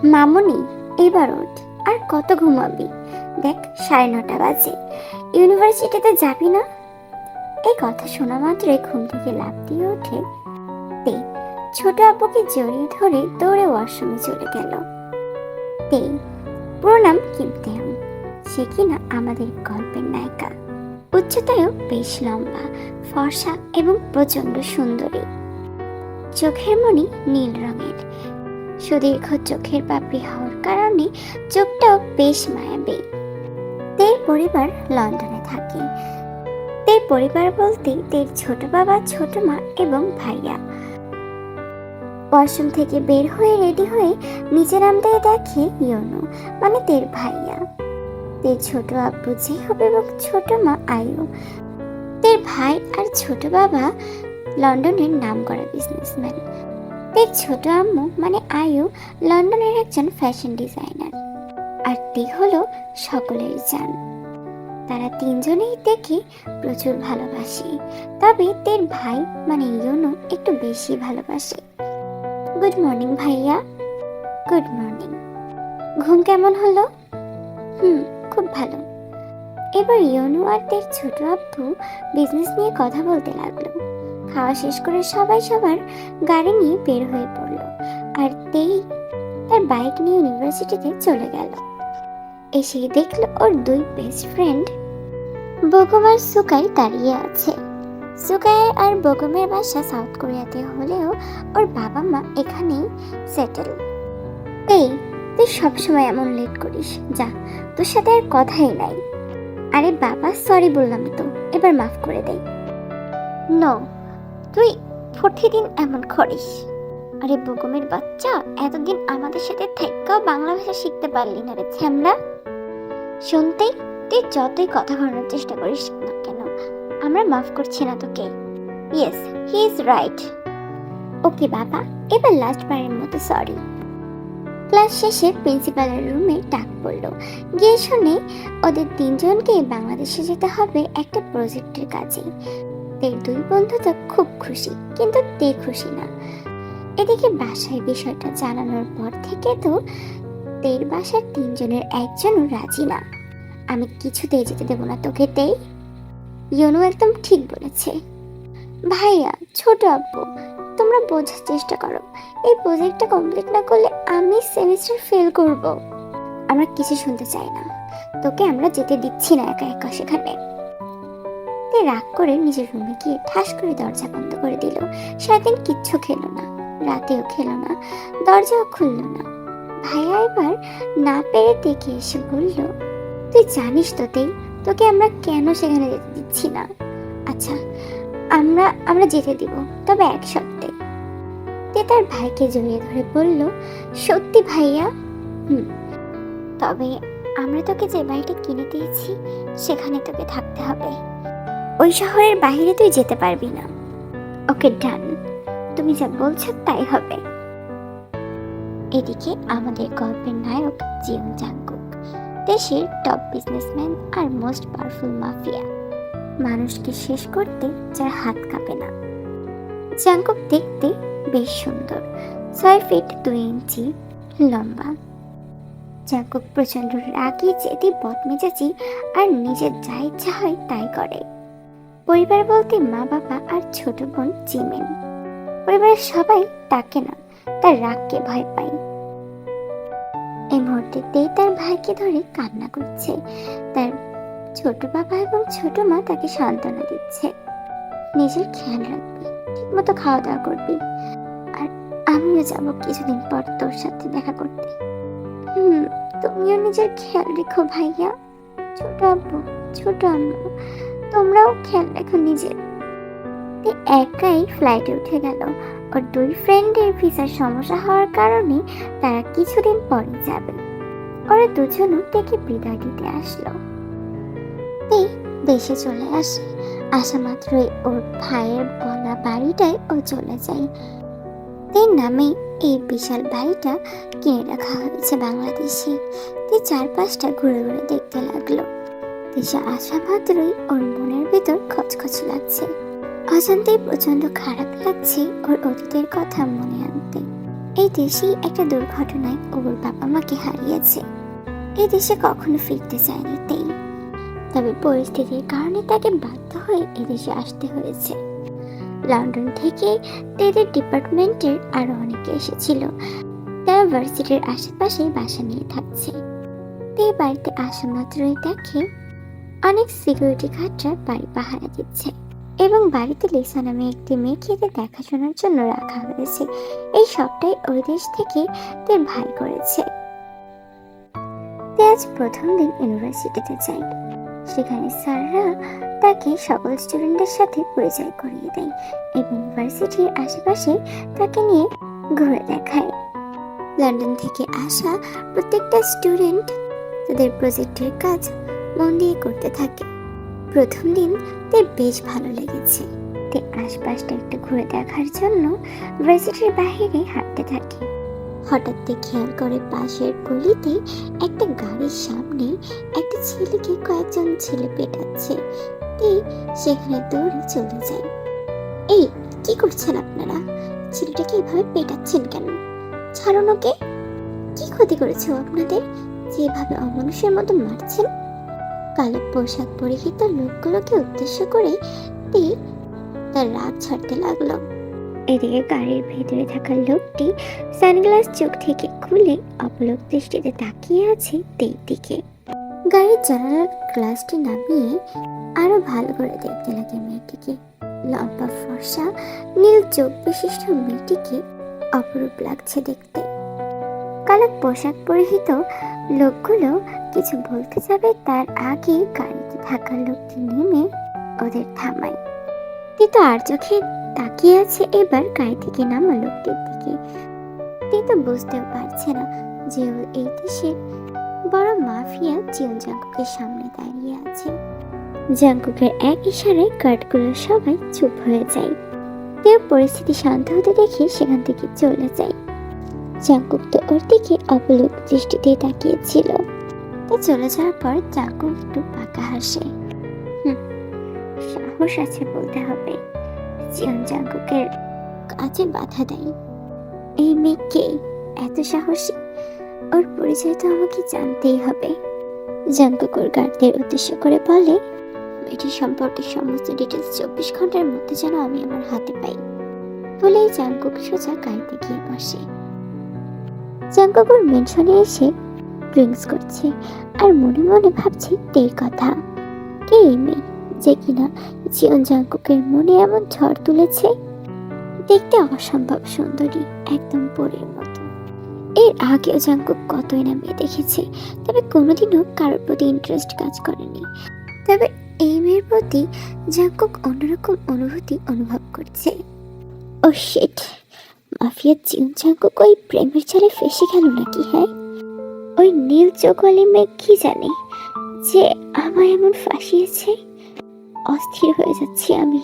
মামুনি, এবার ওঠ। আর কত ঘুমাবি? দেখ 9:30 বাজে। ইউনিভার্সিটিতে যাবি না? এই কথা শোনা মাত্রই ঘুম থেকে লাফ দিয়ে ওঠে তে। ছোট আপুকে জড়িয়ে ধরে দৌড়ে ওয়াশরুমে চলে গেল। তে, পুরো নাম কিমতেহম। সে কিনা আমাদের গল্পের নায়িকা। উচ্চতায়ও বেশ লম্বা, ফর্সা এবং প্রচন্ড সুন্দরী। চোখের মণি নীল রঙের, সুদীর্ঘ চোখের পাপড়ি হওয়ার কারণে চোখটাও বেশ মায়াবী। তের পরিবার লন্ডনে থাকে। তের পরিবার বলতে তের ছোট বাবা, ছোট মা এবং ভাইয়া। ওয়াশরুম থেকে বের হয়ে রেডি হয়ে নিচে নামতে দেখে ইয়োনো, মানে তের ভাইয়া। তের ছোট আব্বু জেহব এবং ছোট মা আয়ু। তের ভাই আর ছোট বাবা লন্ডনের নামকরা বিজনেসম্যান। তের ছোট আম্মু মানে আয়ু লন্ডনের একজন ফ্যাশন ডিজাইনার। আর তে হলো সকলের জান। তারা তিনজনেই তেকে প্রচুর ভালোবাসে, তবে তের ভাই মানে ইয়োনো একটু বেশি ভালোবাসে। গুড মর্নিং ভাইয়া। Good morning. ঘুম কেমন হলো? খুব ভালো। এবার ইয়োনো আর তের ছোট আব্বু বিজনেস নিয়ে কথা বলতে লাগলো। খাওয়া শেষ করে সবাই সবার গাড়ি নিয়ে বের হয়ে পড়লো, আর তেই তার বাইক নিয়ে ইউনিভার্সিটিতে চলে গেল। এসেই দেখলো ওর দুই বেস্ট ফ্রেন্ড বোগম আর সুকাই দাঁড়িয়ে আছে। সুকাই আর বোগমের বাসা সাউথ কোরিয়াতে হলেও ওর বাবা মা এখানেই সেটেল। এই, তুই সবসময় এমন লেট করিস, যা, তোর সাথে আর কথাই নাই। আরে বাবা, সরি বললাম তো, এবার মাফ করে দে। নো, তুই প্রতিদিন এমন করিস। আরে বোগমের বাচ্চা, এতদিন আমাদের সাথে থেকেও বাংলা ভাষা শিখতে পারলি না রে ছ্যামড়া। শুনতেই তুই যতই কথা ঘোরানোর চেষ্টা করিস না কেন, আমরা মাফ করছি না তোকে। Yes, he is right. Okay বাবা, এবার লাস্ট বারের মতো সরি। ক্লাস শেষে প্রিন্সিপালের রুমে ডাক পড়লো। গিয়ে শুনে ওদের তিনজনকে বাংলাদেশে যেতে হবে একটা প্রজেক্টের কাজে। তের দুই বন্ধু তো খুব খুশি, কিন্তু তে খুশি না। এদিকে বাসায় বিষয়টা জানানোর পর থেকে তো তের বাসার তিনজনের একজনও রাজি না। আমি কিছুতেই যেতে দেবো না তোকে তে। ইয়োনো একদম ঠিক বলেছে। ভাইয়া, ছোট আব্বু, তোমরা বোঝার চেষ্টা করো। এই প্রজেক্টটা কমপ্লিট না করলে আমি সেমিস্টার ফেল করব। আমরা কিছু শুনতে চাই না, তোকে আমরা যেতে দিচ্ছি না একা একা সেখানে। তে রাগ করে নিজের রুমে গিয়ে ঠাস করে দরজা বন্ধ করে দিল। সারাদিন কিচ্ছু খেলো না, রাতেও খেলো না, দরজাও খুললো না। ভাইয়া এবার না পেরে দেখে এসে বলল, তুই জানিস তো তে, তোকে আমরা কেন সেখানে যেতে দিচ্ছি না? আচ্ছা, আমরা যেতে দিব, তবে এক শর্তে। তে তার ভাইকে জড়িয়ে ধরে বলল, সত্যি ভাইয়া? তবে আমরা তোকে যে বাড়িটা কিনে দিয়েছি সেখানে তোকে থাকতে হবে। ওই শহরের বাইরে তুই যেতে পারবি না। ওকে ডান, তুমি যা বলছো তাই হবে। এদিকে আমাদের গল্পের নায়ক জিয়ং জাংকুক, দেশের টপ বিজনেসম্যান আর মোস্ট পাওয়ারফুল মাফিয়া। মানুষকে শেষ করতে যার হাত কাঁপে না। জাংকুক দেখতে বেশ সুন্দর, 6 ফিট 2 ইঞ্চি লম্বা। জাংকুক প্রচন্ড রাগী, জেদি, বদমেজাজি আর নিজের যা ইচ্ছা হয় তাই করে। পরিবার বলতে মা বাবা আর ছোট বোন জিমিন। পরিবারের সবাই তাকে না, তার রাগকে ভয় পায়। এই মুহূর্তে তার ভাইকে ধরে কান্না করছে। তার ছোট বাবা এবং ছোট মা তাকে সান্ত্বনা দিচ্ছে, নিজের খেয়াল রাখবি, ঠিক মতো খাওয়া দাওয়া করবি, আর আমিও যাবো কিছুদিন পর তোর সাথে দেখা করতে। তুমিও নিজের খেয়াল রেখো ভাইয়া। ছোট আব্বু, ছোট আম্মু, তোমরাও খেয়াল রেখো নিজের। একাই ফ্লাইটে উঠে গেল। ওর দুই ফ্রেন্ডের ভিসার সমস্যা হওয়ার কারণে তারা কিছুদিন পরে যাবে। ওরা দুজনও তাকে বিদায় দিতে আসলো। দেশে চলে আসে। আসা মাত্রই ওর ভাইয়ের বলা বাড়িটায় ও চলে যায়। তার নামে এই বিশাল বাড়িটা কিনে রাখা হয়েছে বাংলাদেশে। চারপাশটা ঘুরে ঘুরে দেখতে লাগলো। দেশে আসা মাত্রই ওর মনের ভেতর খচখচ লাগছে। অজান্তেই প্রচন্ড খারাপ লাগছে ওর অতীতের কথা মনে আনতে। এই দেশেই একটা দুর্ঘটনায় ওর বাবা মাকে হারিয়েছে। এই দেশে কখনো ফিরতে চায়নি তেই, তবে পরিস্থিতির কারণে তাকে বাধ্য হয়ে এদেশে আসতে হয়েছে। লন্ডন থেকে তেদের ডিপার্টমেন্টের আরো অনেকে এসেছিল। তারা ভার্সিটির আশেপাশে বাসা নিয়ে থাকছে। তে বাড়িতে আসা মাত্রই দেখে অনেক সিকিউরিটি গার্ডরা বাড়ি পাহারা দিচ্ছে এবং বাড়িতে লিসা নামে একটি মেয়েকে এদের দেখাশোনার জন্য রাখা হয়েছে। এই সবটাই ওই দেশ থেকে তার ভাই করেছে। তে আজ প্রথম দিন ইউনিভার্সিটিতে যায়। সেখানে স্যাররা তাকে সকল স্টুডেন্টদের সাথে পরিচয় করিয়ে দেয় এবং ইউনিভার্সিটির আশেপাশে তাকে নিয়ে ঘুরে দেখায়। লন্ডন থেকে আসা প্রত্যেকটা স্টুডেন্ট তাদের প্রজেক্টের কাজ মন দিয়ে করতে থাকে। প্রথম দিন তার বেশ ভালো লেগেছে। তে আশপাশটা একটু ঘুরে দেখার জন্য ভার্সিটির বাইরে হাঁটতে থাকে। হঠাৎ খেয়াল করে পাশের গলিতে একটা গাড়ির সামনে একটা ছেলেকে কয়েকজন ছেলে পেটাচ্ছে। তে সেখানে দৌড়ে চলে যায়। এই কি করছেন আপনারা? ছেলেটাকে এভাবে পেটাচ্ছেন কেন? ছাড়ুন ওকে। কি ক্ষতি করেছে আপনাদের যেভাবে অমানুষের মতো মারছেন? কালো পোশাক পরিহিত লোকগুলোকে উদ্দেশ্য করে তে তার রাগ ছাড়তে লাগলো। এদিকে গাড়ির ভেতরে থাকা লোকটি সানগ্লাস চোখ থেকে খুলে অপলক দৃষ্টিতে তাকিয়ে আছে তের দিকে। গাড়ির জানালার গ্লাসটি নামিয়ে আরো ভালো করে দেখতে লাগে মেয়েটিকে। লম্বা ফর্সা নীল চোখ বিশিষ্ট মেয়েটিকে অপরূপ লাগছে দেখতে। কালো পোশাক পরিহিত লোকগুলো কিছু বলতে যাবে তার আগে গাড়িতে থাকা লোকটি নেমে ওদের থামায়। তো আর চোখে তাকিয়ে আছে এবার গাড়ি থেকে নামা লোকটির দিকে। তো বুঝতেও পারছে না যে ও এই দেশের বড় মাফিয়া জিয়ন জাঙ্কুকের সামনে দাঁড়িয়ে আছে। জাঙ্কুকের এক ইশারায় গার্ডগুলো সবাই চুপ হয়ে যায়। কেউ পরিস্থিতি শান্ত হতে দেখে সেখান থেকে চলে যায়। জাঙ্কুক তো ওর দিকে অপলক দৃষ্টিতে তাকিয়েছিল। তা চলে যাওয়ার পর জাঙ্কুক একটু পাকা হাসে। সাহস আছে বলতে হবে। জিয়ন জাঙ্কুকের কাছে বাধা দেয়। এই মেয়ে কে? এত সাহসী? ওর পরিচয় তো আমাকে জানতেই হবে। জাঙ্কুক ওর গার্ডদের উদ্দেশ্য করে বলে, মেয়েটি সম্পর্কে সমস্ত ডিটেলস 24 ঘন্টার মধ্যে যেন আমি আমার হাতে পাই। বলেই জাঙ্কুক সোজা গাড়িতে গিয়ে বসে। জাঙ্কুক ওর মেনশনে এসে ড্রিঙ্কস করছে আর মনে মনে ভাবছে তের কথা। কে এই মেয়ে যে কিনা জিয়ন জাঙ্কুকের মনে এমন ঝড় তুলেছে? দেখতে অসম্ভব সুন্দরী, একদম পরীর মতো। এর আগেও জাঙ্কুক কতই না মেয়ে দেখেছে, তবে কোনোদিনও কারোর প্রতি ইন্টারেস্ট কাজ করেনি। তবে এই মেয়ের প্রতি জাঙ্কুক অন্যরকম অনুভূতি অনুভব করছে। ও শিট, মাফিয়া জিয়ন জাঙ্কুক ওই প্রেমের জালে ফেসে গেল নাকি? হ্যাঁ, ওই নীল চোখওয়ালি মেয়ে কি জানে যে আমায় এমন ফাঁসিয়েছে? অস্থির হয়ে যাচ্ছি আমি।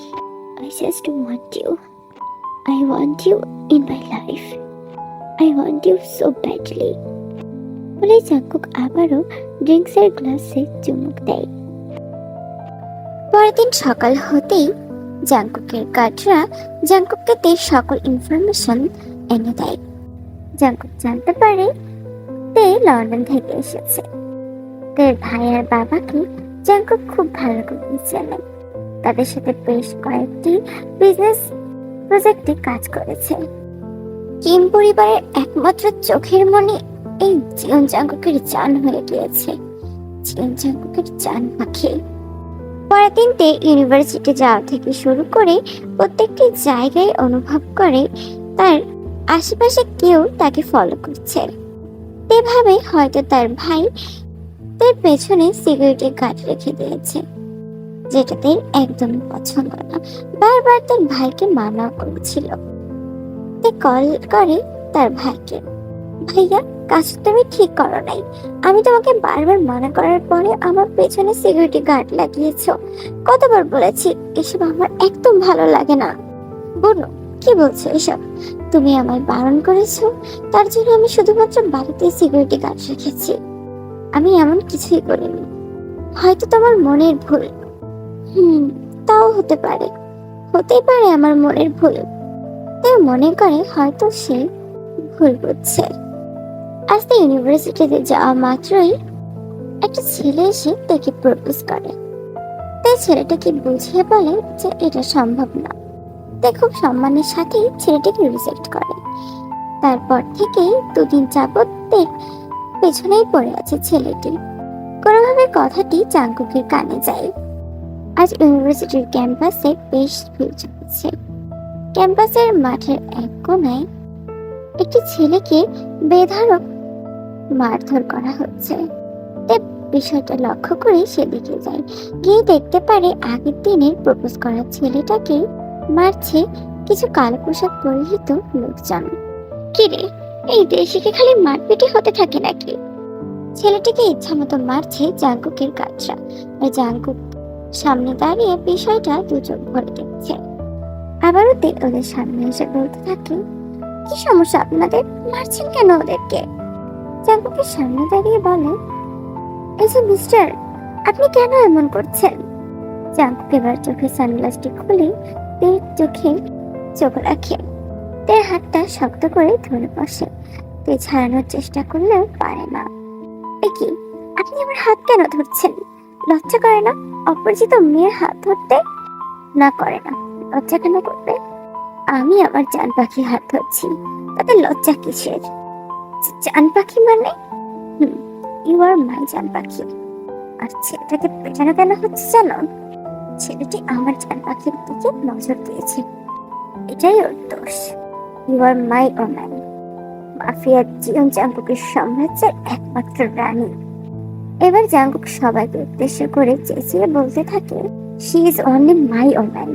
I just want you. I want you in my life. I want you so badly. বলে জাঙ্কুক আবারও ড্রিঙ্কসের গ্লাসে চুমুক দেয়। পরের দিন সকাল হতেই জাঙ্কুকের গার্ডরা জাঙ্কুককে তের সকল ইনফরমেশন এনে দেয়। জাঙ্কুক জানতে পারে তে লন্ডন থেকে এসেছে। তের ভাই আর বাবাকে জাঙ্কুক খুব ভালো করে চেনে। তাদের সাথে বেশ কয়েকটি বিজনেস প্রজেক্টে কাজ করেছে। কিম পরিবারের একমাত্র চোখের মনে এই জিয়ন জাঙ্কুকের জান হয়ে গিয়েছে। জিয়ন জাঙ্কুকের জান পাখি। পরের দিন তে ইউনিভার্সিটি যাওয়া থেকে শুরু করে প্রত্যেকটি জায়গায় অনুভব করে তার আশেপাশে কেউ তাকে ফলো করছে। এভাবে হয়তো তার ভাই তার পেছনে সিকিউরিটি গার্ড রেখে দিয়েছে, যেটা তার একদমই পছন্দ না। বারবার তার ভাইকে মানা করেছিল। তে কল করে তার ভাইকে, ভাইয়া কাজ তুমি ঠিক করো নাই। আমি তোমাকে বারবার মানা করার পরে আমার পেছনে সিকিউরিটি গার্ড লাগিয়েছো। কতবার বলেছি এসব আমার একদম ভালো লাগে না। বলো কি বলছো এসব? তুমি আমায় বারণ করেছো, তার জন্য আমি শুধুমাত্র বাড়িতে সিকিউরিটি গার্ড রেখেছি। আমি এমন কিছুই করিনি। হয়তো তোমার মনের ভুল। তাও হতে পারে, হতেই পারে আমার মনের ভুল। তাই মনে করে হয়তো সে ভুল বুঝছে। আজ তো ইউনিভার্সিটিতে যাওয়া মাত্রই একটা ছেলে এসে তাকে প্রপোজ করে। তাই ছেলেটাকে বুঝিয়ে বলে যে এটা সম্ভব না। তাই খুব সম্মানের সাথেই ছেলেটাকে রিজেক্ট করে। তারপর থেকেই দুদিন যাবৎ তার পেছনেই পড়ে আছে ছেলেটি। কোনোভাবে কথাটি জাঙ্কুকের কানে যায়। আজ ইউনিভার্সিটির ক্যাম্পাসে বেশ ভিড় জমেছে। ক্যাম্পাসের মাঠের এক কোণায় একটি ছেলেকে বেধড়ক মারধর করা হচ্ছে। তাই বিষয়টা লক্ষ্য করে সেদিকে যায়। গিয়ে দেখতে পারে আগের দিনের প্রপোজ করা ছেলেটাকে মারছে কিছু কালো পোশাক পরিহিত লোকজন। কিরে, এই দেশে কি খালি মারপিটি হতে থাকে নাকি? ছেলেটিকে ইচ্ছা মতো মারছে জাঙ্কুকের কাজরা। আর জাঙ্কুক সামনে দাঁড়িয়ে বিষয়টা দু চোখ ভরে দেখছে। আবারও ওদের সামনে এসে বলতে থাকে, কি সমস্যা আপনাদের? মারছেন কেন ওদেরকে? জাঙ্কুকের সামনে দাঁড়িয়ে বলে, এই যে মিস্টার, আপনি কেন এমন করছেন? জাঙ্কুক এবার চোখে সানগ্লাসটি খুলে তের চোখে চোখ রাখে। তের হাতটা শক্ত করে ধরে বসে। তে ছাড়ানোর চেষ্টা করলেও পারে না। কি, আপনি আমার হাত কেন ধরছেন? লজ্জা করে না অপরিচিত মেয়ের হাত ধরতে? না করে না, লজ্জা কেন করবে? আমি আমার জান পাখির হাত ধরছি, তাতে লজ্জা কিসের? জান পাখি মানে? ইউ আর মাই জান পাখি। আর ছেলেটাকে পেটানো কেন হচ্ছে জানো? ছেলেটি আমার জান পাখির দিকে নজর দিয়েছে, এটাই ওর দোষ। You are my woman. Mafia Jeon জাঙ্কুকের সাম্রাজ্যের একমাত্র রানী। এবার জাঙ্কুক সবাইকে উদ্দেশ্য করে চেঁচিয়ে বলতে থাকে, she is only my woman.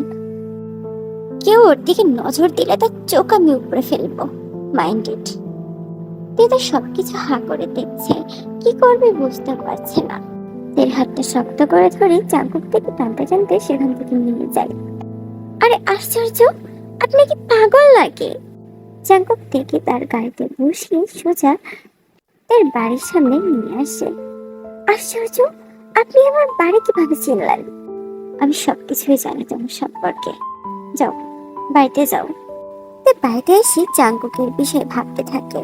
কেউ ওর দিকে নজর দিলে তার চোখ আমি উপরে ফেলবো, মাইন্ডেড। তেদের সবকিছু হা করে দেখছে, কি করবে বুঝতে পারছে না। তের হাতটা শক্ত করে ধরে জাঙ্কুক থেকে টানতে টানতে সেখান থেকে নিয়ে যায়। আরে আশ্চর্য, আপনি কি পাগল নাকি? জাঙ্কুক থেকে তার গাড়িতে বসিয়ে সোজা তার বাড়ির সামনে নিয়ে আসে। আশ্চর্য, আপনি আমার বাড়ি কিভাবে চিনলেন? আমি সবকিছুই জানি তোমার সম্পর্কে। যাও, বাড়িতে যাও। বাড়িতে এসে জাঙ্কুকের বিষয়ে ভাবতে থাকে,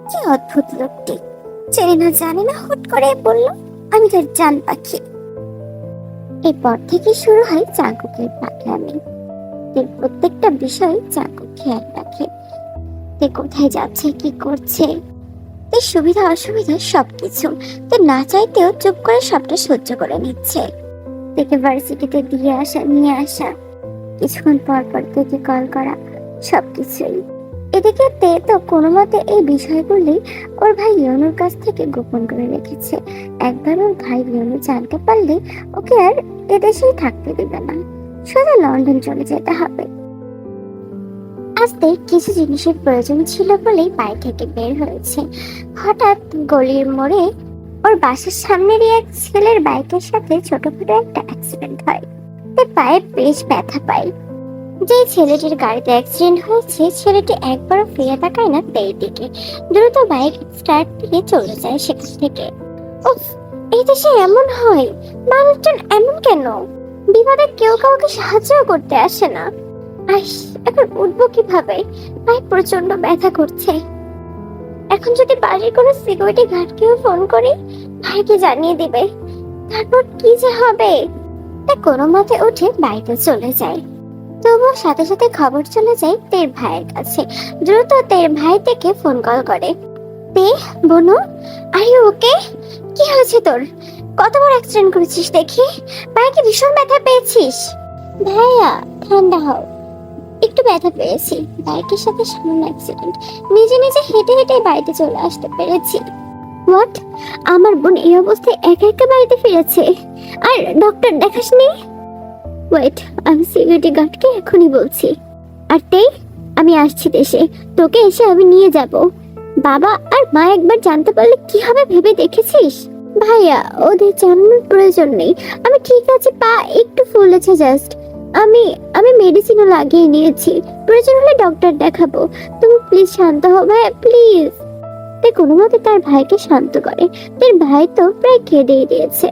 কি অদ্ভুত লোকটি, চেনে না জানে না হুট করে বলল আমি তার জান পাখি। এরপর থেকে শুরু হয় জাঙ্কুকের পাগলামি। এর প্রত্যেকটা বিষয় জাঙ্কুক খেয়াল রাখে। তে কোথায় যাচ্ছে, কি করছে, তার সুবিধা অসুবিধা সবকিছু তো না চাইতেও চুপ করে সবটা সহ্য করে নিচ্ছে। তাকে ভার্সিটিতে দিয়ে আসা, নিয়ে আসা, কিছুক্ষণ পর পর তাকে কল করা, সবকিছুই। এদিকে তে তো কোনো মতে এই বিষয়গুলি ওর ভাই লিওনোর কাছ থেকে গোপন করে রেখেছে। একবার ওর ভাই লিওনো জানতে পারলে ওকে আর এদেশেই থাকতে দেবে না, সোজা লন্ডন চলে যেতে হবে। আসতে কিছু জিনিসের প্রয়োজন ছিল বলেই বাড়ি থেকে বের হয়েছে। হঠাৎ গলির মোড়ে ওর বাসার সামনেরই এক ছেলের বাইকের সাথে ছোটখাটো একটা অ্যাক্সিডেন্ট হয়। তার পায়ে বেশ ব্যথা পায়। যে ছেলেটির গাড়িতে অ্যাক্সিডেন্ট হয়েছে ছেলেটি একবারও ফিরে তাকায় না তের দিকে। দ্রুত বাইক স্টার্ট দিয়ে চলে যায় সেখান থেকে। উফ, এই দেশে এমন হয়, মানুষজন এমন কেন? বিপদে কেউ কাউকে সাহায্য করতে আসে না। এখন উঠবো কিভাবে? পায়ে প্রচন্ড ব্যথা করছে। এখন যদি বাড়ির কোনো সিকিউরিটি গার্ডকেও ফোন করি, ভাইকে জানিয়ে দিবে, তারপর কি যে হবে। তা কোনো মতে উঠে বাড়িতে চলে যায়। তবুও সাথে সাথে খবর চলে যায় তের ভাইয়ের কাছে। দ্রুত তের ভাই থেকে ফোন কল করে। তে বোনো, আর ইউ ওকে? কি হয়েছে তোর? কত বড় অ্যাক্সিডেন্ট করেছিস দেখি, পায়ে কি ভীষণ ব্যথা পেয়েছিস? ভাইয়া ঠান্ডা হও, একটু ব্যথা পেয়েছি, বাইকের সাথে সামান্য অ্যাক্সিডেন্ট, নিজে নিজে হেঁটে হেঁটে বাড়িতে চলে আসতে পেরেছি। হোয়াট? আমার বোন এই অবস্থায় একা একা বাড়িতে ফিরেছে, আর ডক্টর দেখাসনি? ওয়েট, আমি সিকিউরিটি গার্ডকে এখনই বলছি। আর তেই, আমি আসছি দেশে, তোকে এসে আমি নিয়ে যাব। বাবা আর মা একবার জানতে পারলে কি হবে ভেবে দেখেছিস? ভাইয়া ওদের জানানোর প্রয়োজন নেই, আমি ঠিক আছে, পা একটু ফুলেছে জাস্ট। আমি আমি মেডিসিনও লাগিয়ে নিয়েছি, প্রয়োজন হলে ডক্টর দেখাবো। তুমি প্লিজ শান্ত হও ভাইয়া, প্লিজ। তে কোনো মতে তার ভাইকে শান্ত করে। তার ভাই তো প্রায় কেঁদেই দিয়েছে।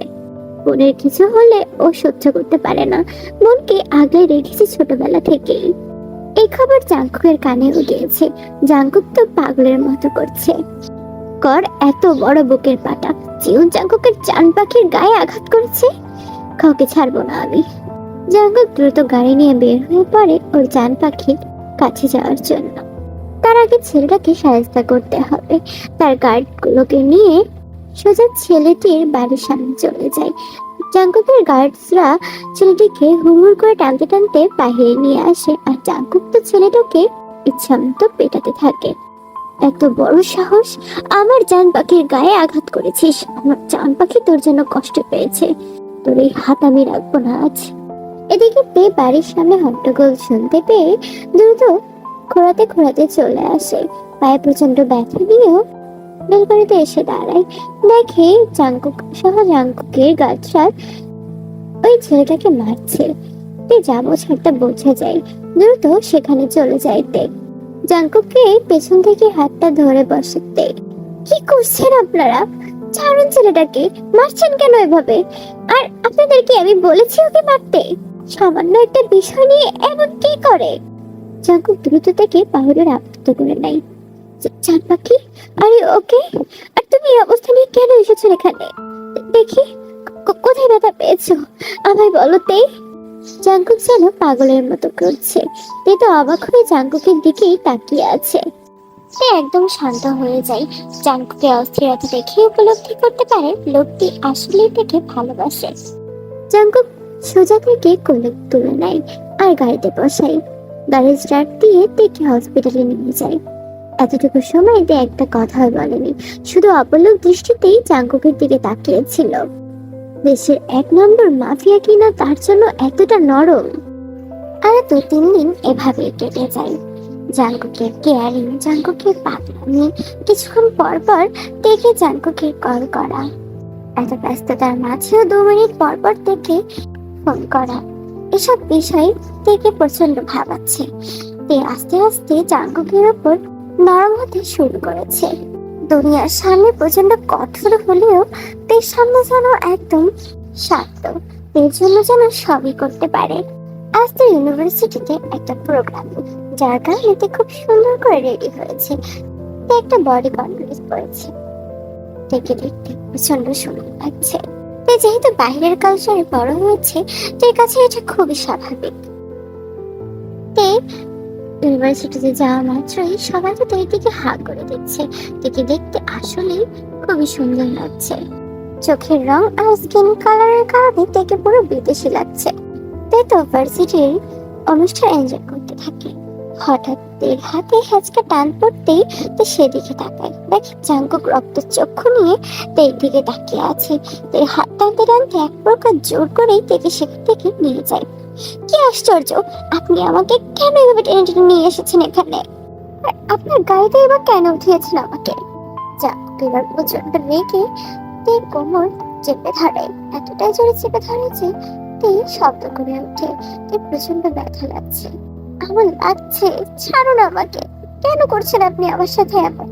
বোনের কিছু হলে ও সহ্য করতে পারে না, বোনকে আগলে রেখেছে ছোটবেলা থেকেই। এই খবর জাঙ্কুকের কানে উঠেছে। জাঙ্কুক তো পাগলের মতো করছে। কর এত বড় বুকের পাটা, জিউন জাঙ্কুকের জান পাখির গায়ে আঘাত করেছে। কাউকে ছাড়বো না আমি। জাঙ্কুক দ্রুত গাড়ি নিয়ে বের হয়ে পড়ে ওর জান পাখির কাছে যাওয়ার জন্য। তার আগে ছেলেটাকে সাহায্য করতে হবে। তার গার্ডগুলোকে নিয়ে সোজা ছেলেটির বাড়ির সামনে চলে যায়। জাঙ্কুকের গার্ডসরা ছেলেটিকে হুড়হুড় করে টানতে টানতে বাহিরে নিয়ে আসে, আর জাঙ্কুক তো ছেলেটাকে ইচ্ছামতো পেটাতে থাকে। এত বড় সাহস! আমার জান পাখির গায়ে আঘাত করেছিস। আমার জান পাখি তোর জন্য কষ্ট পেয়েছে। তোর এই হাত আমি রাখবো না আজ। এদিকে তে বাড়ির সামনে হট্টগোল শুনতে পেয়ে দ্রুত খোঁড়াতে খোঁড়াতে চলে আসে। পায়ে প্রচন্ড ব্যথা নিয়েও বেলকনিতে এসে দাঁড়ায়। দেখে জাঙ্কুকের গাছরা ওই ছেলেটাকে মারছে। তে যাবো ছাড়তে বোঝা যায়। দ্রুত সেখানে চলে যায় তে। জাঙ্কুককে পেছন থেকে হাতটা ধরে বসে তে। কি করছেন আপনারা? ছাড়ুন ছেলেটাকে, মারছেন কেন এভাবে? আর আপনাদেরকে আমি বলেছি ওকে মারতে? সামান্য একটা বিষয় নিয়ে এমন কি করে? জাঙ্কুক দ্রুত থেকে পাহুড়ের আবদ্ধ করে নেয়। চাঁদ পাখি, আরে ওকে? আর তুমি এই অবস্থা নিয়ে কেন এসেছো এখানে? দেখি কোথায় ব্যথা পেয়েছো, আমায় বলো তে। জাঙ্কুক যেন পাগলের মতো করছে। তে তো অবাক হয়ে জাঙ্কুকের দিকেই তাকিয়ে আছে। সে একদম শান্ত হয়ে যায়। জাঙ্কুকের অস্থিরতা দেখে উপলব্ধি করতে পারে লোকটি আসলে তাকে ভালোবাসে। জাঙ্কুক সোজা থেকে কোলে তুলে নেয় আর গাড়িতে বসায়। গাড়ি স্টার্ট দিয়ে তেকে হসপিটালে নিয়ে যায়। এতটুকু সময় তে একটা কথাও বলেনি, শুধু অপলক দৃষ্টিতেই জাঙ্কুকের দিকে তাকিয়েছিল। দেশের 1 নম্বর মাফিয়া কিনা তার জন্য এতটা নরম। আর 2-3 দিন এভাবে কেটে যায়। জাঙ্কুকের কেয়ারিং, জাঙ্কুকের পাগলামি, কিছুক্ষণ পর পর তেকে জাঙ্কুকের কল করা, এত ব্যস্ততার মাঝেও 2 মিনিট পর পর তেকে ফোন করা, এসব বিষয় তেকে প্রচন্ড ভাবাচ্ছে। তে আস্তে আস্তে জাঙ্কুকের উপর নরম হতে শুরু করেছে। দুনিয়ার সামনে প্রচন্ড কঠোর হলেও তের সামনে যেন একদম শান্ত। তের জন্য যেন সবই করতে পারে। আজ তো ইউনিভার্সিটিতে একটা প্রোগ্রাম, যার কারণে তে খুব সুন্দর করে রেডি হয়েছে। তে একটা বডি কন্ট্রোল পরেছে। তেকে দেখতে প্রচন্ড সুন্দর লাগছে। তে যেহেতু বাইরের কালচারে বড় হয়েছে, তের কাছে এটা খুবই স্বাভাবিক। তে ইউনিভার্সিটিতে যাওয়া মাত্রই সবাই তো তের দিকে হাঁ করে দিচ্ছে। তেকে দেখতে আসলে খুবই সুন্দর লাগছে। চোখের রং আর স্কিন কালারের কারণে তেকে পুরো বিদেশি লাগছে। তে তো ভার্সিটির অনুষ্ঠান এনজয় করতে থাকে। হঠাৎ তের হাতে হ্যাচকা টান পড়তেই তে সেদিকে তাকায়। দেখে জাঙ্কুক রক্তচক্ষু নিয়ে তের দিকে তাকিয়ে আছে। তের হাত টানতে টানতে এক প্রকার জোর করেই তেকে সেখান থেকে নিয়ে যায়। কি আশ্চর্য! আপনি আমাকে কেন এভাবে টেনে টেনে নিয়ে এসেছেন এখানে? আর আপনার গাড়িতে এবার কেন উঠিয়েছেন আমাকে? জাঙ্কুক এবার প্রচন্ড রেগে তের কোমর চেপে ধরে। এতটাই জোরে চেপে ধরে যে তে শব্দ করে ওঠে। তে প্রচন্ড ব্যথা লাগছে। আমার লাগছে, ছাড়ুন আমাকে। কেন করছেন আপনি আমার সাথে এমন?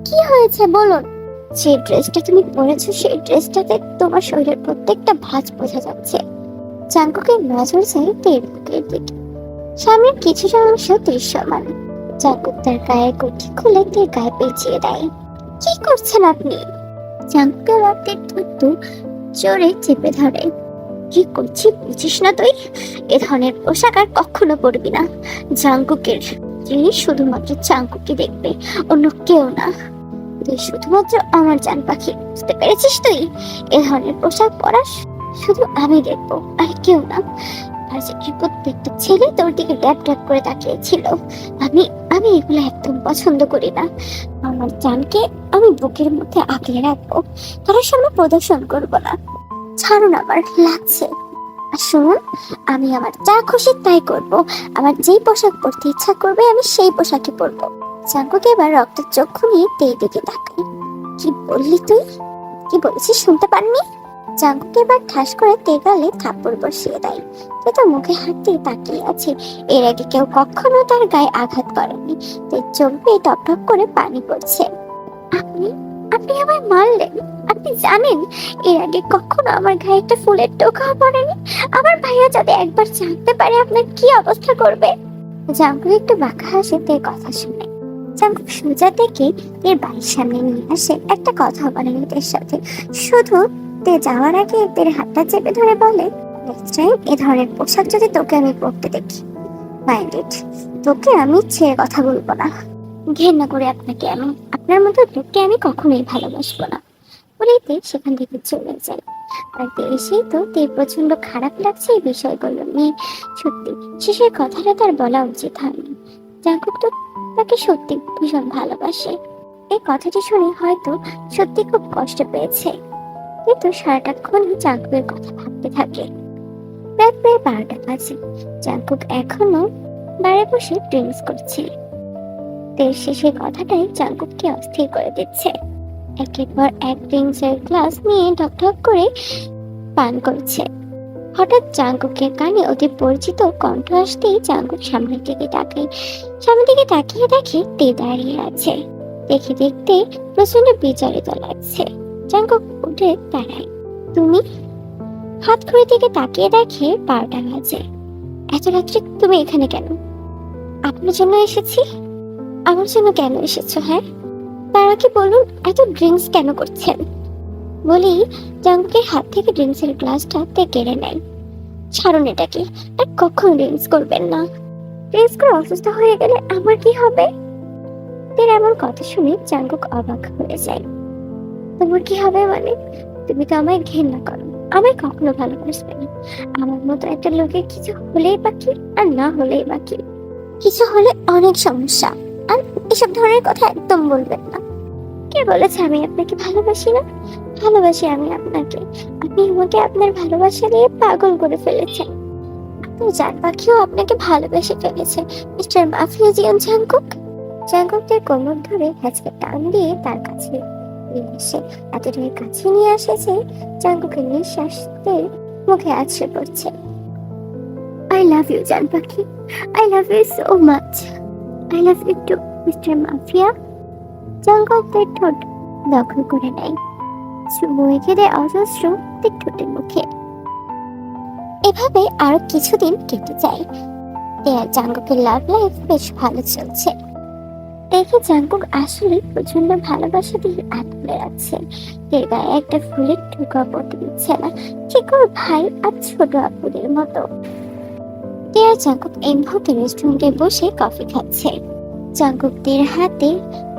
কি হয়েছে বলুন? যে ড্রেসটা তুমি পরেছো সেই ড্রেসটাতে তোমার শরীরের প্রত্যেকটা ভাঁজ বোঝা যাচ্ছে। জাঙ্কুকের নজর যায় তের বুকের দিকে। সামনের কিছুটা অংশ দৃশ্যমান। জাঙ্কুক তার গায়ের কুর্তি খুলে তের গায়ে পেঁচিয়ে দেয়। কি করছেন আপনি? জাঙ্কুকের রক্তের থুতু জোরে চেপে ধরে। কি করছি বুঝিস না তুই? এ ধরনের পোশাক আর কখনো পরবি না। জাঙ্কুকের জিনিস শুধুমাত্র জাঙ্কুকই দেখবে, অন্য কেউ না। তুই শুধুমাত্র আমার জান পাখি, বুঝতে পেরেছিস? তুই এ ধরনের পোশাক পরাস শুধু আমি দেখবো, আর কেউ না। ভার্সিটির প্রত্যেকটা ছেলে তোর দিকে ড্যাপ ড্যাপ করে তাকিয়েছিল। আমি আমি এগুলো একদম পছন্দ করি না। আমার জানকে আমি বুকের মধ্যে আগলে রাখবো, তার সামনে প্রদর্শন করবো না। ছাড়ুন, আমার লাগছে। আর শুনুন, আমি আমার যা খুশি তাই করবো। আমার যেই পোশাক পরতে ইচ্ছা করবে আমি সেই পোশাকই পরবো। জাঙ্কুক এবার রক্তের চক্ষু নিয়ে তের দিকে তাকায়। কি বললি তুই? কি বলেছিস শুনতে পাননি? জাঙ্কুক এবার ঠাস করে তের গালে থাপ্পড় বসিয়ে দেয়। তে তো মুখে হাত দিয়ে তাকিয়ে আছে। এর আগে কেউ কখনো তার গায়ে আঘাত করেনি। তের চোখ বেয়ে টপ টপ করে পানি পড়ছে। আপনি আপনি আমায় মারলেন? আপনি জানেন এর আগে কখনো আমার গায়ে একটা ফুলের টোকাও পড়েনি? আমার ভাইয়া যদি একবার জানতে পারে আপনার কি অবস্থা করবে। জাঙ্কুক একটু বাঁকা হাসে তের কথা শুনে। জাঙ্কুক সোজা থেকে তের বাড়ির সামনে নিয়ে আসে, একটা কথা বলে তের সাথে। শুধু তে যাওয়ার আগে তের হাতটা চেপে ধরে বলে, নেক্সট টাইম এ ধরনের পোশাক যদি তোকে আমি পরতে দেখি, মাইন্ডেড, তোকে আমি ছেড়ে কথা বলবো না। ঘেন্না করে আপনাকে আমি, আপনার মতো লোককে আমি কখনোই ভালোবাসবো না। বলেই তে সেখান থেকে চলে যায়। আর এসেই তো তের প্রচন্ড খারাপ লাগছে এই বিষয়গুলো নিয়ে। সত্যি শেষের কথাটা তার বলা উচিত হয়নি। জাঙ্কুক তো তাকে সত্যি ভীষণ ভালোবাসে। এই কথাটি শুনে হয়তো সত্যি খুব কষ্ট পেয়েছে, কিন্তু সারাটাক্ষণ জাঙ্কুকের কথা ভাবতে থাকে। রাত প্রায় 12টা বাজে। জাঙ্কুক এখনো বারে বসে ড্রিঙ্কস করছে। তের শেষের কথাটাই জাঙ্কুককে অস্থির করে দিচ্ছে। একের পর এক ড্রিঙ্কসের গ্লাস নিয়ে ঢক ঢক করে পান করছে। হঠাৎ জাঙ্কুকের কানে অতি পরিচিত কণ্ঠ আসতেই জাঙ্কুক সামনের দিকে তাকায়। সামনের দিকে তাকিয়ে দেখে তে দাঁড়িয়ে আছে। দেখে দেখতে প্রচন্ড বিচলিত লাগছে। জাঙ্কুক উঠে দাঁড়ায়। তুমি? হাত ঘড়ির দিকে তাকিয়ে দেখে 12টা বাজে। এত রাত্রে তুমি এখানে কেন? আপনার জন্য এসেছি। আমার জন্য কেন এসেছো? হ্যাঁ, তার আগে বলুন এত ড্রিঙ্কস কেন করছেন? বলি জাঙ্কুকের হাত থেকে ড্রিঙ্কসের গ্লাসটা তে কেড়ে নেয়। ছাড়ুন এটাকে, আর কখনো ড্রিঙ্কস করবেন না। ড্রিঙ্কস করে অসুস্থ হয়ে গেলে আমার কি হবে? তের এমন কথা শুনে জাঙ্কুক অবাক হয়ে যায়। তোমার কি হবে মানে? তুমি তো আমায় ঘেন্না করো, আমায় কখনো ভালোবাসবে না। আমার মতো একটা লোকের কিছু হলেই বাকি, আর না হলেই বাকি। কিছু হলে অনেক সমস্যা, আর এসব ধরনের কথা একদম বলবেন না। কে বলেছে আমি আপনাকে ভালোবাসি না? ভালোবাসি আমি আপনাকে। আপনি আমাকে আপনার ভালোবাসা দিয়ে পাগল করে ফেলেছেন। আপনার জান পাখিও আপনাকে ভালোবেসে ফেলেছে, মিস্টার মাফিয়া জিয়ন জাঙ্কুক। জাঙ্কুকের কোমর ধরে হ্যাচকে টান দিয়ে তার কাছে নিয়ে আসে। এতটাই কাছে নিয়ে আসে যে জাঙ্কুকের নিঃশ্বাসতে মুখে আছড়ে পড়ছে। আই লাভ ইউ জান পাখি, I love you so much. I love you too mister mafia. জাঙ্কুকের ঠোঁট দখল করে নেয়, চুমু এঁকে দেয় অজস্র ঠোঁটের মুখে। এভাবে আরো কিছুদিন কেটে যায়। জাঙ্কুকের লাভ লাইফ বেশ ভালো চলছে। দেখে জাঙ্কুক আসলে প্রচন্ড ভালোবাসা দিয়ে আটকে রাখছে। এর গায়ে একটা ফুলের টুকরা পড়তে দিচ্ছে না, ঠিক ওর ভাই আর ছোট আপুদের মতো। জাঙ্কুক এই মুহূর্তে রেস্টুরেন্টে বসে কফি খাচ্ছে। জাঙ্কুক দের হাতে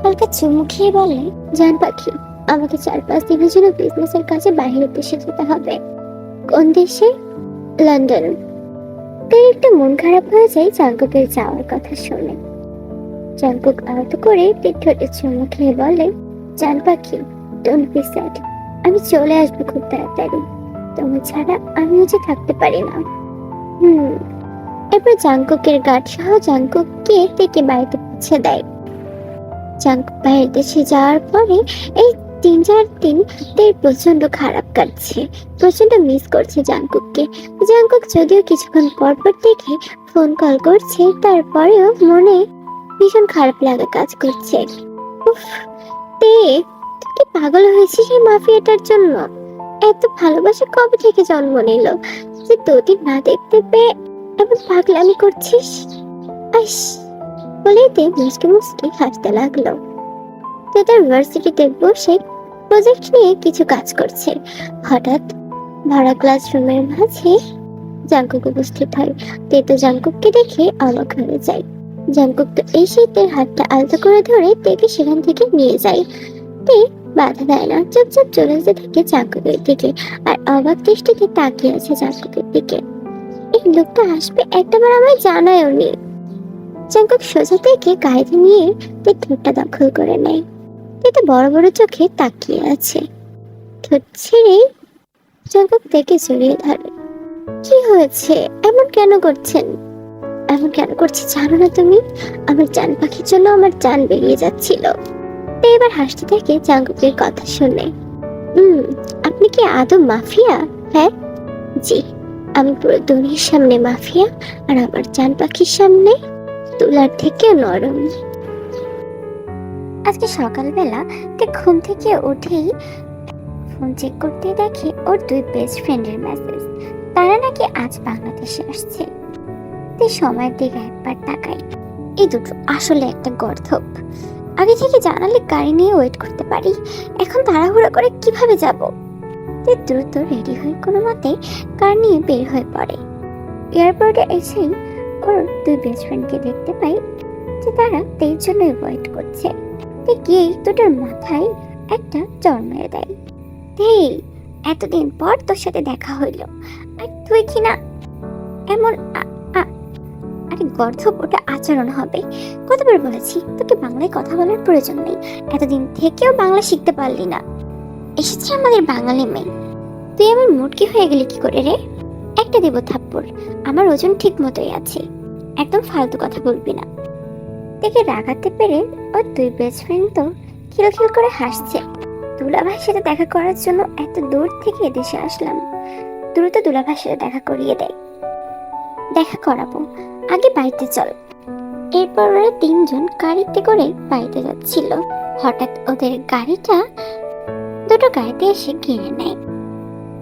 হালকা চুমু খেয়ে বলে, জান পাখি, আমাকে 4-5 দিনের জন্য বিজনেসের কাজে বাইরের দেশে যেতে হবে। কোন দেশে? লন্ডন। তার একটা মন খারাপ হয়ে যায় জাঙ্কুকের যাওয়ার কথা শুনে। জাঙ্কুক আলতো করে ঠোঁটে চুমু খেয়ে বলে, জান পাখি, ডোন্ট বি স্যাড, আমি চলে আসবো খুব তাড়াতাড়ি। তোমার ছাড়া আমিও যে থাকতে পারি না। এরপর জাঙ্কুকের গার্ড সহ জাঙ্কুককে থেকে বাড়িতে পৌঁছে দেয়। জাঙ্কুক বাইরের দেশে যাওয়ার পরে এই 3-4 দিন তার প্রচন্ড খারাপ কাটছে, প্রচন্ড মিস করছে জাঙ্কুককে। জাঙ্কুক যদিও কিছুক্ষণ পর পর দেখে ফোন কল করছে, তারপরেও মনে ভীষণ খারাপ লাগা কাজ করছে। উফ, তে তুই কি পাগল হয়েছিস এই মাফিয়াটার জন্য? এত ভালোবাসা কবে থেকে জন্ম নিল যে দুদিন না দেখতে পেয়ে এমন পাগলামি করছিস? আইস, বলেই তে মুচকি মুচকি হাসতে লাগলো। তে তার ভার্সিটিতে বসে প্রজেক্ট নিয়ে কিছু কাজ করছে। হঠাৎ ভরা ক্লাসরুমের মাঝে জাঙ্কুক উপস্থিত হয়। তে তো জাঙ্কুককে দেখে অবাক হয়ে যায়। জাঙ্কুক তো এসে তের হাতটা আলতো করে ধরে তেকে সেখান থেকে নিয়ে যায়। তে বাধা দেয় না, চুপচাপ চলে যেতে থাকে জাঙ্কুকের দিকে, আর অবাক দৃষ্টিতে তাকিয়ে আছে জাঙ্কুকের দিকে। এই লোকটা আসবে একটাবার আমায় জানায়ও নি। জাঙ্কুক সোজা থেকে গাড়িতে নিয়ে তের ঠোঁটটা দখল করে নেয়। তে বড় বড় চোখে তাকিয়ে আছে। ঠোঁট ছেড়ে জাঙ্কুক তেকে জড়িয়ে ধরে। কি হয়েছে? এমন কেন করছেন? এমন কেন করছি জানো না তুমি? আমার জান পাখির জন্য আমার জান বেরিয়ে যাচ্ছিল। এবার হাসতে থাকে জাঙ্কুকের কথা শুনে। আপনি কি আদৌ মাফিয়া? হ্যাঁ, জি, আমি পুরো দুনিয়ার সামনে মাফিয়া, আর আমার জান পাখির সামনে তুলার থেকে নরম। আজকে সকালবেলা তে ঘুম থেকে উঠেই ফোন চেক করতে দেখে ওর 2 বেস্ট ফ্রেন্ডের মেসেজ। তারা নাকি আজ বাংলাদেশে আসছে। তে সময়ের দিকে একবার তাকায়। এই দুটো আসলে একটা গর্ধব। আগে থেকে জানালে গাড়ি নিয়ে ওয়েট করতে পারি, এখন তাড়াহুড়ো করে কিভাবে যাব? তে দ্রুত রেডি হয়ে কোনো মতে কার নিয়ে বের হয়ে পড়ে। এয়ারপোর্টে এসেই ওর দুই বেস্ট ফ্রেন্ডকে দেখতে পাই যে তারা তের জন্যই ওয়েট করছে। তে গিয়েই দুটোর মাথায় একটা চড় মেরে দেয়। এই এতদিন পর তোর সাথে দেখা হইলো, আর তুই কি না এমন আরে গর্ধব, ওটা আচরণ হবে। কতবার বলেছি তোকে বাংলায় কথা বলার প্রয়োজন নেই, এতদিন থেকেও বাংলা শিখতে পারলি না। এসেছে আমাদের বাঙালি মেয়ে, তুই আমার মুটকি হয়ে গেলি কি করে রে? একটা দেব থাপ্পড়, আমার ওজন ঠিক মতোই আছে, একদম ফালতু কথা বলবি না। দেখে রাগাতে পেরে ওর দুই বেস্ট ফ্রেন্ড তো খিলখিল করে হাসছে। দুলাভাইয়ের সাথে দেখা করার জন্য এত দূর থেকে এদেশে আসলাম, দ্রুত দুলাভাইয়ের সাথে দেখা করিয়ে দেয়। দেখা করাবো, আগে বাড়িতে চল। এরপর ওরা তিনজন গাড়িতে করে বাড়িতে যাচ্ছিল। হঠাৎ ওদের গাড়িটা দুটো গাড়িতে এসে ঘিরে নেয়।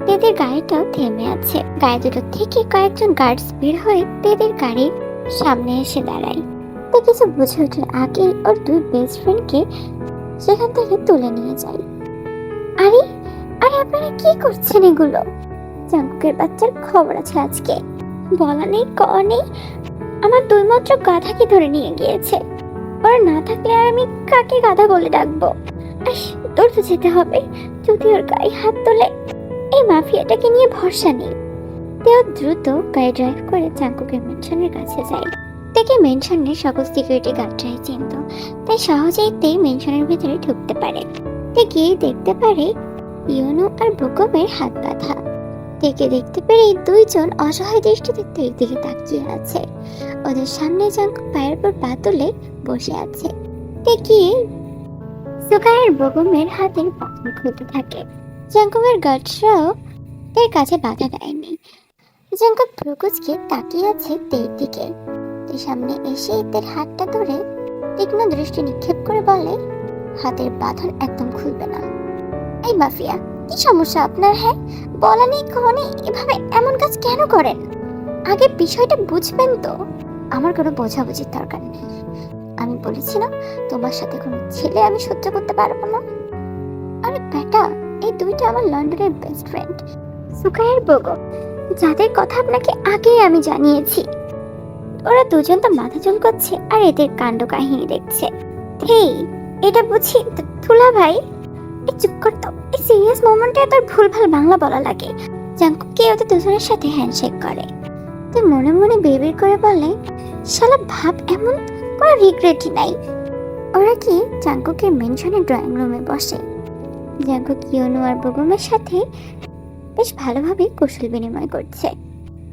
তেদের গাড়িটাও থেমে আছে। গাড়ি দুটো থেকে কয়েকজন গার্ডস বের হয়ে তেদের গাড়ির সামনে এসে দাঁড়ায়। তো কিছু বুঝে ওঠার আগে ওর দুই বেস্ট ফ্রেন্ডকে সেখান থেকে তুলে নিয়ে যায়। আরে আরে আপনারা কি করছেন এগুলো? জাঙ্কুকের বাচ্চার খবর আছে আজকে, বলা নেই ক নেই, আমার দুই মাত্র গাধাকে ধরে নিয়ে গিয়েছে। ওরা না থাকলে আর আমি কাকে গাধা বলে ডাকবো? তোর তো যেতে হবে, যদি ওর গায়ে হাত তোলে। এই মাফিয়াটাকে নিয়ে ভরসা নেই। তেও দ্রুত গাড়ি ড্রাইভ করে জাঙ্কুকের মেনশনের কাছে যায়। তাকে মেনশনের সকল সিকিউরিটি গার্ডরাই চিনত, তাই সহজেই তে মেনশনের ভিতরে ঢুকতে পারে। তে গিয়ে দেখতে পারে ইউনো আর বুকমের হাত বাঁধা। তেকে দেখতে পেরে দুইজন অসহায় দৃষ্টিতে তের দিকে তাকিয়ে আছে। ওদের সামনে জাঙ্কুক পায়ের পর পা তুলে বসে আছে। তে গিয়ে সুকায়ের বুকমের হাতের বাঁধন খুলতে থাকে। জাঙ্কুকের গার্ডরাও তের কাছে বাধা দেয়নি। জাঙ্কুক ভ্রুকুচকে তাকিয়ে আছে তের দিকে। সামনে এসে তের হাতটা ধরে তীক্ষ্ণ দৃষ্টি নিক্ষেপ করে বলে, হাতের বাঁধন একদম খুলবে না। এই মাফিয়া, কি সমস্যা আপনার? হ্যাঁ, বলা নেই কখনই এভাবে এমন কাজ কেন করেন? আগে বিষয়টা বুঝবেন তো। আমার কোনো বোঝাবুঝির দরকার নেই। আমি বলেছি না, তোমার সাথে কোনো ছেলে আমি সহ্য করতে পারবো না। আরে বেটা, এই দুইটা আমার লন্ডনের বেস্ট ফ্রেন্ড, সুকায়ের বুকম, যাদের কথা আপনাকে আগেই আমি জানিয়েছি। ওরা দুজন তো মাথা চুলকাচ্ছে আর এদের কাণ্ড কাহিনী দেখছে। হেই, এটা বুঝি তুলা ভাই? এই চুপ কর তো, এই সিরিয়াস মোমেন্টে তোর ভুলভাল বাংলা বলা লাগে। জাঙ্কুককে ওদের দুজনের সাথে হ্যান্ডশেক করে। তুই মনে মনে বেবির করে বলে, শালা ভাব এমন কোনো রিগ্রেটই নাই। ওরা কি জাঙ্কুকের মেনশনের ড্রয়িং রুমে বসে। জাঙ্কুক ইউনো আর বুগমের সাথে বেশ ভালোভাবে কুশল বিনিময় করছে।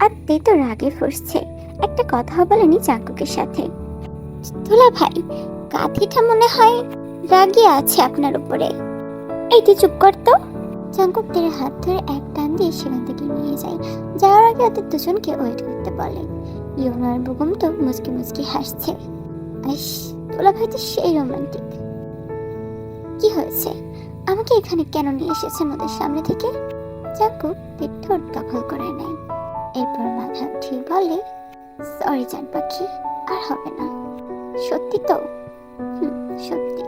আর তে তো রাগে ফুঁসছে, একটা কথাও বলেনি জাঙ্কুকের সাথে। তুলা ভাই, কাঠিটা মনে হয় রাগে আছে আপনার উপরে। এই তুই চুপ কর তো। জাঙ্কুক তের হাত ধরে এক টান দিয়ে সেখান থেকে নিয়ে যায়। যাওয়ার আগে ওদের দুজনকে ওয়েট করতে বলে। ইউনো আর বুগম তো মুচকি মুচকি হাসছে। তুলা ভাই তো সেই রোমান্টিক। কি হয়েছে, আমাকে এখানে কেন নিয়ে এসেছেন ওদের সামনে থেকে? জাঙ্কুক তের ঠোঁট দখল করে নেয়। এরপর মাথা উঠিয়ে বলে, সরি জান পাখি, আর হবে না। সত্যি তো? সত্যি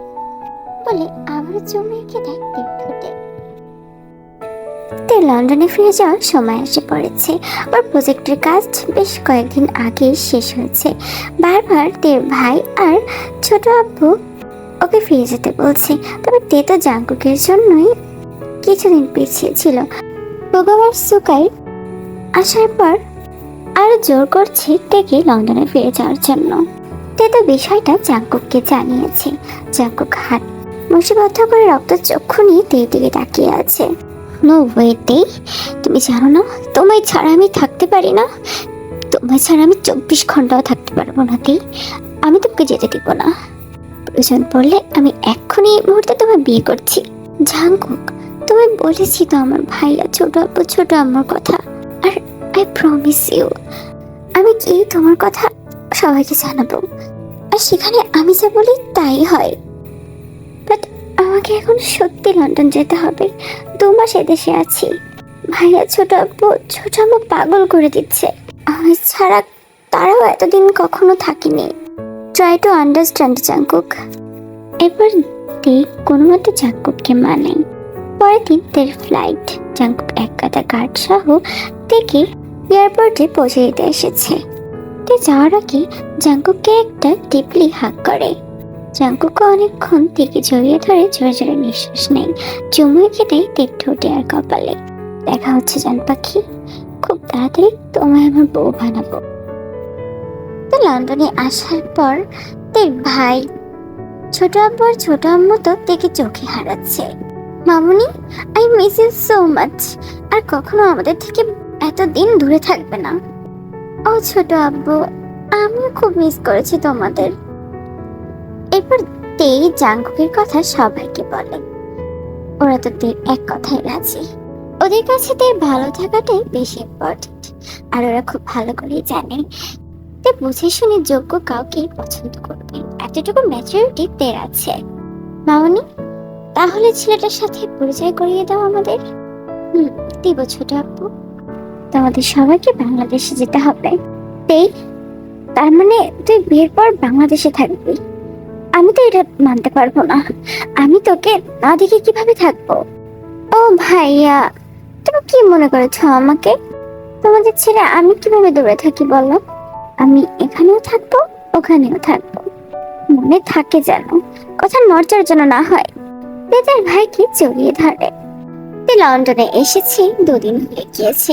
বলে আবারও চুমু এঁকে দেয় তের ঠোঁটে। তে লন্ডনে ফিরে যাওয়ার সময় এসে পড়েছে। ওর প্রজেক্টের কাজ বেশ কয়েকদিন আগে শেষ হয়েছে। বারবার তের ভাই আর ছোট আব্বু ওকে ফিরে যেতে বলছে, তবে তে তো জাঙ্কুকের জন্যই কিছুদিন পিছিয়ে ছিল। ভগবান সুকাই আসার পর আরো জোর করছে টেকে লন্ডনে ফিরে যাওয়ার জন্য। তে তো বিষয়টা জাঙ্কুককে জানিয়েছে। জাঙ্কুক হাত মুষ্টিবদ্ধ করে রক্ত চক্ষু নিয়ে তের দিকে তাকিয়ে আছে। নো ওয়ে তে, তুমি জানো না তোমায় ছাড়া আমি থাকতে পারি না। তোমায় ছাড়া আমি 24 ঘন্টাও থাকতে পারবো না তে। আমি তোমাকে যেতে দিব না। প্রয়োজন পড়লে আমি এক্ষুনি এই মুহূর্তে তোমায় বিয়ে করছি। জাঙ্কুক, তুমি বলেছি তো আমার ভাইয়া ছোট আব্বু ছোট আম্মুর কথা, আর আই প্রমিস ইউ আমি কি তোমার কথা সবাইকে জানাবো, আর সেখানে আমি যা বলি তাই হয়। বাট আমাকে এখন সত্যি লন্ডন যেতে হবে। 2 মাস এদেশে আছি। ভাইয়া ছোট আব্বু ছোট আম্মু পাগল করে দিচ্ছে। আমি ছাড়া তারাও এতদিন কখনো থাকেনি। Try to understand Jungkook. এরপর তে কোনো মতে জাঙ্কুককে মানে। পরের দিন তের ফ্লাইট। জাঙ্কুক এক গাদা গার্ড সহ তেকে এয়ারপোর্টে পৌঁছে দিতে এসেছে। তে যাওয়ার আগে জাঙ্কুককে একটা ডিপলি হাগ করে। জাঙ্কুককে অনেকক্ষণ থেকে জড়িয়ে ধরে জোরে জোরে নিঃশ্বাস নেয়। চুমুই খেতে তের ঠোঁটে আর কপালে। দেখা হচ্ছে জান পাখি, খুব তাড়াতাড়ি তোমায় আমার বউ বানাবো। তো লন্ডনে আসার পর তের ভাই ছোট আব্বু আর ছোট আম্মু তো তেকে চোখে হারাচ্ছে। মামুনি, I miss you so much. আর কখনো আমাদের থেকে এতদিন দূরে থাকবে না। ও ছোট আব্বু, আমিও খুব মিস করেছি তোমাদের। এরপর তেই জাঙ্কুকের কথা সবাইকে বলে। ওরা তো তের এক কথায় রাজি। ওদের কাছে তের ভালো থাকাটাই বেশি ইম্পর্টেন্ট। আর ওরা খুব ভালো করেই জানে তে বুঝে শুনে যোগ্য কাউকে পছন্দ করবে, এতটুকু ম্যাচুরিটি তের আছে। মামনি, তাহলে ছেলেটার সাথে পরিচয় করিয়ে দাও আমাদের। দিব ছোট আপু। তোমাদের সবাইকে বাংলাদেশে যেতে হবে। তেই, তার মানে তুই বিয়ের পর বাংলাদেশে থাকবি? আমি তো এটা মানতে পারবো না। আমি তোকে না দেখে কিভাবে থাকবো? ও ভাইয়া, তুমি কি মনে করেছো আমাকে? তোমাদের ছেড়ে আমি কিভাবে দূরে থাকি বলো? আমি এখানেও থাকবো, ওখানেও থাকবো। মনে থাকে যেন, কথা নড়চার জন্য না হয়। বেতার ভাইকে জড়িয়ে ধরে। লন্ডনে এসেছি 2 দিন হয়ে গিয়েছে।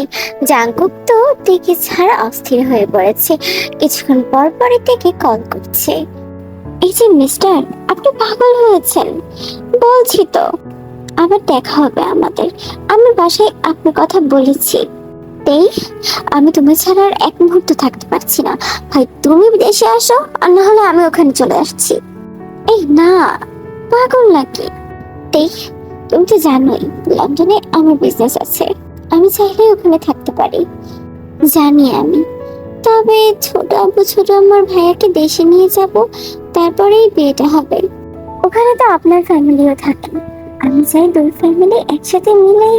জাঙ্কুক তো দেখে ছাড়া অস্থির হয়ে পড়েছে। কিছুক্ষণ পর পরই থেকে কল করছে। এই যে মিস্টার, আপনি পাগল হয়েছেন? বলছি তো, আবার দেখা হবে আমাদের। আমি বাসায় আপনার কথা বলেছি। তেই, আমি তোমার ছাড়া আর এক মুহূর্ত থাকতে পারছি না। ভাই তুমি বিদেশে আসো, আর না হলে আমি ওখানে চলে আসছি। এই না, পাগল নাকি? তেই, তুমি তো জানোই লন্ডনে আমার বিজনেস আছে। আমি চাইলে ওখানে থাকতে পারি। জানি আমি, তবে ছোট আব্বু ছোট আমার ভাইয়াকে দেশে নিয়ে যাব, তারপরেই বিয়েটা হবে। ওখানে তো আপনার ফ্যামিলিও থাকে। আমি চাই 2 ফ্যামিলি একসাথে মিলে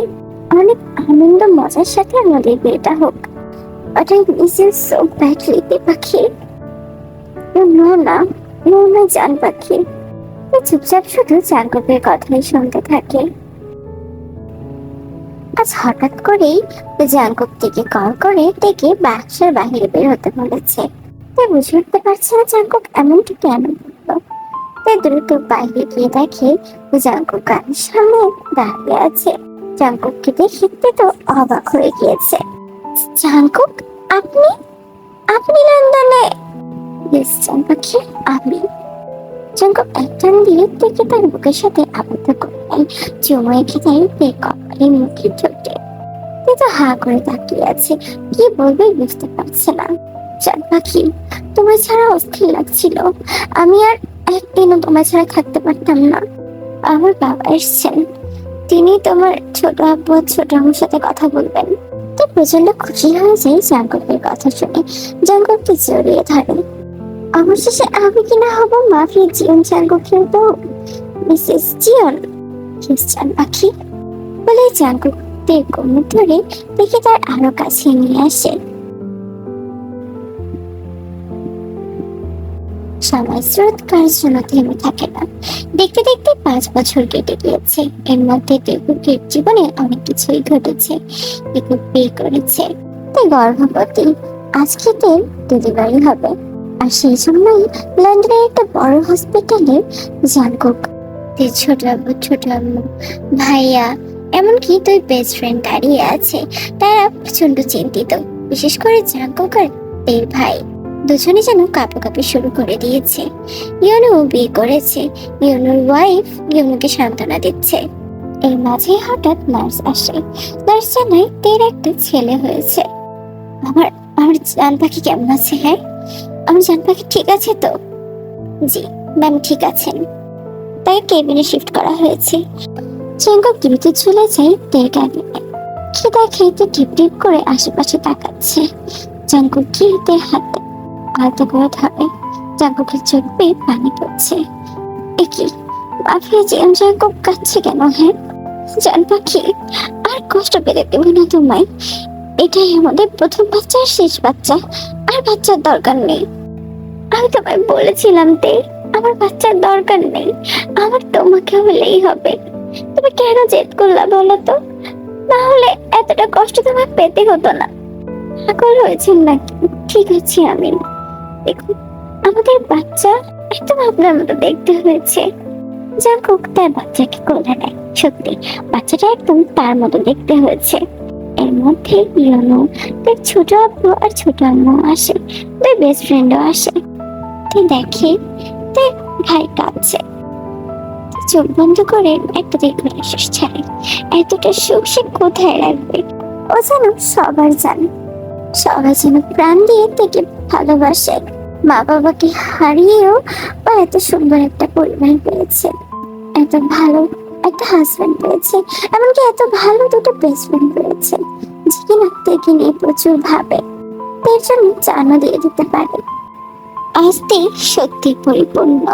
অনেক আনন্দ মজার সাথে আমাদের বিয়েটা হোক। But I miss you so badly, পাখি। নো না জান পাখি। চুপচাপ শুধু জাঙ্কুকের কথাই শুনতে থাকে। আজ হঠাৎ করেই জাঙ্কুক থেকে কল করে থেকে বাসার বাহিরে বের হতে বলেছে। তাই বুঝে উঠতে পারছে না জাঙ্কুক এমনটি কেন বললো। তাই দ্রুত বাইরে গিয়ে দেখে জাঙ্কুক গাড়ির সামনে দাঁড়িয়ে আছে। জাঙ্কুককে দেখে তো অবাক হয়ে গিয়েছে। জাঙ্কুক, আপনি আপনি লন্ডনে? ইয়েস জান পাখি, আমি। জাঙ্কুক একটান দিয়ে থেকে তার বুকের সাথে আবদ্ধ করে নেয়। চুমুয়ে খেতাই তে কপালে মুখে ঠোঁটে। তে তো হা করে তাকিয়ে আছে, কি বলবে বুঝতে পারছে না। জান পাখি, তোমার ছাড়া অস্থির লাগছিল। আমি আর একদিনও তোমার ছাড়া থাকতে পারতাম না। আমার বাবা এসছেন, তিনি তোমার ছোট আব্বু আর ছোট আম্মুর সাথে কথা বলবেন। তে প্রচন্ড খুশি হয়ে যায় জাঙ্কুকের কথা শুনে। জাঙ্কুককে জড়িয়ে ধরে। অবশেষে আমি কিনা হব মাফি জিয়ন জাঙ্কুকের বউ, মিসেস জিয়ন। জান পাখি বলে জাঙ্কুকের কোমর ধরে দেখে তার আরো কাছে নিয়ে আসে। সময় স্রোত কার জন্য থেমে থাকে না। দেখতে দেখতে 5 বছর কেটে গিয়েছে। এর মধ্যে টেকুকের জীবনে অনেক কিছুই ঘটেছে। টেকুক বিয়ে করেছে, তাই গর্ভবতী। আজকে তের ডেলিভারি হবে। আর সেই জন্যই লন্ডনের একটা বড় হসপিটালে জাঙ্কুক, তের ছোট আব্বু ছোট আম্মু ভাইয়া এমনকি 2 বেস্ট ফ্রেন্ড দাঁড়িয়ে আছে। তারা প্রচন্ড চিন্তিত, বিশেষ করে জাঙ্কুক আর তের ভাই। দুজনে যেন কাঁপাকাঁপি শুরু করে দিয়েছে। ইউনু বিয়ে করেছে। ইউনুর ওয়াইফ ইউনুকে সান্ত্বনা দিচ্ছে। এর মাঝে হঠাৎ নার্স আসে। নার্স জানায় তের একটা ছেলে হয়েছে। আমার আমার জান পাখি কেমন আছে? হ্যাঁ, আমার জান পাখি ঠিক আছে তো? জি ম্যাম, ঠিক আছেন। তাকে কেবিনে শিফট করা হয়েছে। জাঙ্কুক দ্রুত চলে যায় তের ক্যাবিনে। কি দেখে তো টিপ টিপ করে আশেপাশে তাকাচ্ছে। জাঙ্কুক কি তের হাতে আলতো করে ধরে। জাঙ্কুকের চোখ বেয়ে পানি পড়ছে। একি মাফিয়া জিয়ন জাঙ্কুক কাঁদছে কেন? হ্যাঁ জান পাখি, আর কষ্ট পেতে দেব না তোমায়। এটাই আমাদের প্রথম বাচ্চা আর শেষ বাচ্চা। আর বাচ্চার দরকার নেই। আমি তোমায় বলেছিলাম তে, আমার বাচ্চার দরকার নেই, আমার তোমাকে হলেই হবে। তুমি কেন জেদ করলা বলো তো? না হলে এতটা কষ্ট তোমায় পেতে হতো না। পাগল হয়েছেন নাকি? ঠিক আছে আমি, দেখুন আমাদের বাচ্চা একদম আপনার মতো দেখতে হয়েছে। জাঙ্কুক তার বাচ্চাকে কোলে নেয়। সত্যি বাচ্চাটা একদম তার মতো দেখতে হয়েছে। এর মধ্যে ইয়োনো, তার ছোট আব্বু আর ছোট আম্মু আসে, তার বেস্ট ফ্রেন্ডও আসে। তুই দেখে তার ভাই কাঁদছে। চোখ বন্ধ করে একটা দীর্ঘ নিঃশ্বাস ছাড়ে। এতটা সুখ সে কোথায় রাখবে? ও যেন সবার জানে, সবাই যেন প্রাণ দিয়ে তাকে ভালোবাসে। মা বাবাকে হারিয়েও ও এত সুন্দর একটা পরিবার পেয়েছে, এত ভালো একটা হাজবেন্ড পেয়েছে, এমনকি এত ভালো দুটো বেস্ট ফ্রেন্ড পেয়েছে, যে কিনা তাকে নিয়ে প্রচুর ভাবে, তার জন্য জানও দিয়ে দিতে পারে। আজ তে সত্যি পরিপূর্ণ।